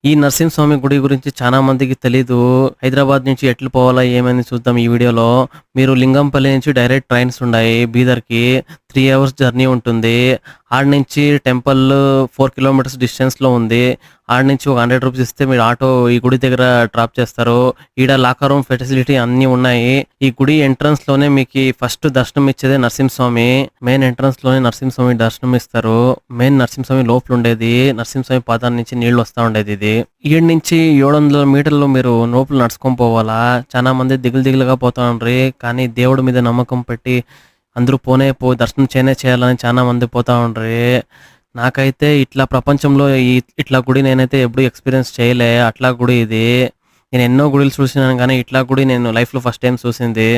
ఈ నరసింహస్వామి గుడి గురించి చాలా మందికి తెలీదు. హైదరాబాద్ నుంచి ఎట్లు పోవాలా ఏమని చూద్దాం ఈ వీడియోలో. మీరు లింగంపల్లి నుంచి డైరెక్ట్ ట్రైన్స్ ఉన్నాయి బీదర్‌కి. 3 అవర్స్ జర్నీ ఉంటుంది. ఆడ నుంచి టెంపుల్ 4 కిలోమీటర్స్ డిస్టెన్స్‌లో ఉంది. ఆడ నుంచి ఒక ₹100 ఇస్తే మీరు ఆటో ఈ గుడి దగ్గర డ్రాప్ చేస్తారు. ఈడ లాకర్ రూమ్ ఫెసిలిటీ అన్నీ ఉన్నాయి. ఈ గుడి ఎంట్రన్స్‌లోనే మీకి ఫస్ట్ దర్శనం ఇచ్చేదే నరసింహస్వామి. మెయిన్ ఎంట్రన్స్‌లోనే నరసింహస్వామి దర్శనం ఇస్తారు. మెయిన్ నరసింహస్వామి లోపల ఉండేది. నరసింహస్వామి పాదాల నుంచి నీళ్లు వస్తా ఉండేది ఇది. ఈడ నుంచి 700 మీటర్లు మీరు లోపల నడుచుకొని పోవాలా. చాలా మంది దిగులుగా పోతా ఉండ్రి. కానీ దేవుడి మీద నమ్మకం పెట్టి అందరూ దర్శనం చేయాలని చాలా మంది పోతా ఉండ్రి. నాకైతే ఇట్లా ప్రపంచంలో ఇట్లా గుడి నేనైతే ఎప్పుడు ఎక్స్పీరియన్స్ చేయలే. అట్లా గుడి ఇది. నేను ఎన్నో గుడిలు చూసినాను కానీ ఇట్లా గుడి నేను లైఫ్‌లో ఫస్ట్ టైం చూసింది.